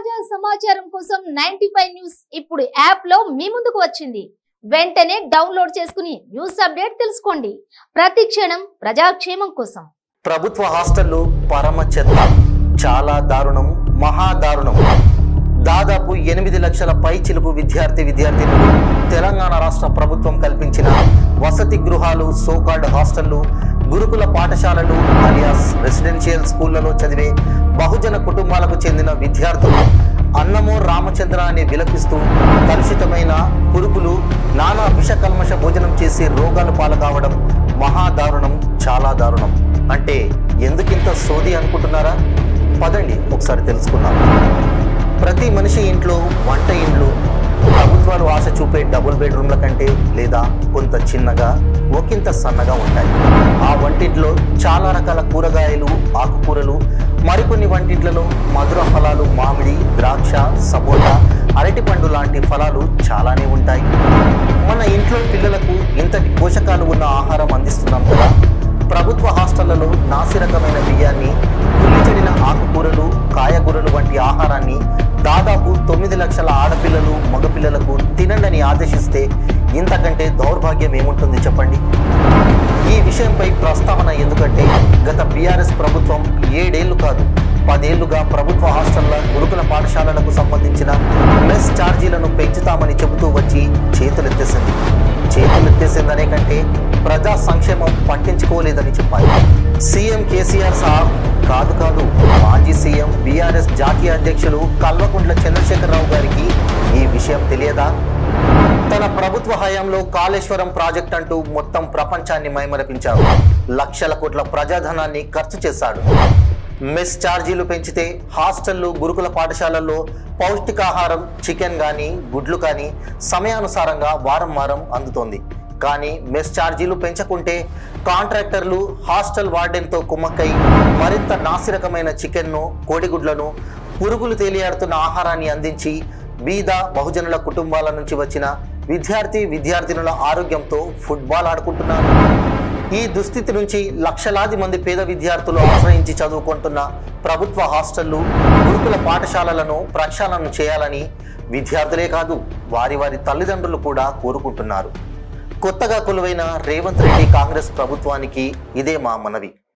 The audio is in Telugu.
తాజా సమాచారం కోసం 95 న్యూస్ ఇప్పుడు యాప్ లో మీ ముందుకు వచ్చింది. వెంటనే డౌన్లోడ్ చేసుకుని న్యూస్ అప్డేట్ తెలుసుకోండి. ప్రతి క్షణం ప్రజాక్షేమం కోసం. ప్రభుత్వ హాస్టళ్లు పరమ చెత్త, చాలా దారుణం, మహా దారుణం. దాదాపు 8 లక్షల పైచిలుకు విద్యార్థినులు తెలంగాణ రాష్ట్ర ప్రభుత్వం కల్పించిన వసతి గృహాలు, సోకాల్డ్ హాస్టళ్లు, గురుకుల పాఠశాలలు అలియాస్ రెసిడెన్షియల్ స్కూళ్లలో చదివే బహుజన కుటుంబాలకు చెందిన విద్యార్థులు అన్నమో రామచంద్ర అని విలపిస్తూ కలుషితమైన పురుగులు, నానా విషకల్మష భోజనం చేసి రోగాలు పాలకావడం మహాదారుణం, చాలా దారుణం. అంటే ఎందుకింత సోది అనుకుంటున్నారా? పదండి ఒకసారి తెలుసుకుందాం. ప్రతి మనిషి ఇంట్లో వంట ఇండ్లు ప్రభుత్వాలు ఆశ చూపే డబుల్ బెడ్రూమ్ల కంటే లేదా కొంత చిన్నగా, ఒకంత సన్నగా ఉంటాయి. ఆ వంటింట్లో చాలా రకాల కూరగాయలు, ఆకుకూరలు, మరికొన్ని వంటింట్లలో మధుర ఫలాలు, మామిడి, ద్రాక్ష, సపోటా, అరటిపండు లాంటి ఫలాలు చాలానే ఉంటాయి. మన ఇంట్లో పిల్లలకు ఇంతటి పోషకాలు ఉన్న ఆహారం అందిస్తున్నాం కదా. ప్రభుత్వ హాస్టళ్లలో నాసిరకమైన బియ్యాన్ని, కుళ్ళిచెడిన ఆకుకూరలు, కాయగూరలు వంటి ఆహారాన్ని దాదాపు 9 లక్షల ఆడపిల్లలు, మగపిల్లలకు తినండని ఆదేశిస్తే ఇంతకంటే దౌర్భాగ్యం ఏముంటుంది చెప్పండి. ఈ విషయంపై ప్రస్తావన ఎందుకంటే గత బీఆర్ఎస్ ప్రభుత్వం 7 ఏళ్లు కాదు 10 ఏళ్లుగా ప్రభుత్వ హాస్టళ్ల, గురుకుల పాఠశాలలకు సంబంధించిన మెస్ ఛార్జీలను పెంచుతామని చెబుతూ వచ్చి చేతులెత్తేసిందనే కంటే ప్రజా సంక్షేమం పట్టించుకోలేదని చెప్పాలి. సీఎం కేసీఆర్ సాబ్ కాదు, మాజీ సీఎం బీఆర్ఎస్ జాతీయ అధ్యక్షులు కల్వకుంట్ల చంద్రశేఖరరావు గారికి ఈ విషయం తెలియదా? తన ప్రభుత్వ హయాంలో కాళేశ్వరం ప్రాజెక్ట్ అంటూ మొత్తం ప్రపంచాన్ని మైమరపించారు. లక్షల కోట్ల ప్రజాధనాన్ని ఖర్చు చేశాడు. మెస్ ఛార్జీలు పెంచితే హాస్టళ్లు, గురుకుల పాఠశాలల్లో పౌష్టికాహారం, చికెన్ కానీ, గుడ్లు కానీ సమయానుసారంగా వారం అందుతోంది. కానీ మెస్ ఛార్జీలు పెంచకుంటే కాంట్రాక్టర్లు హాస్టల్ వార్డెన్తో కుమ్మక్కై మరింత నాసిరకమైన చికెన్ను, కోడిగుడ్లను, పురుగులు తేలియాడుతున్న ఆహారాన్ని అందించి బీద బహుజనుల కుటుంబాల నుంచి వచ్చిన విద్యార్థినుల ఆరోగ్యంతో ఫుట్బాల్ ఆడుకుంటున్నారు. ఈ దుస్థితి నుంచి లక్షలాది మంది పేద విద్యార్థులు ఆశ్రయించి చదువుకుంటున్న ప్రభుత్వ హాస్టళ్లు, గురుకుల పాఠశాలలను ప్రక్షాళన చేయాలని విద్యార్థులే కాదు వారి తల్లిదండ్రులు కూడా కోరుకుంటున్నారు. కొత్తగా కొలువైన రేవంత్ రెడ్డి కాంగ్రెస్ ప్రభుత్వానికి ఇదే మా మనవి.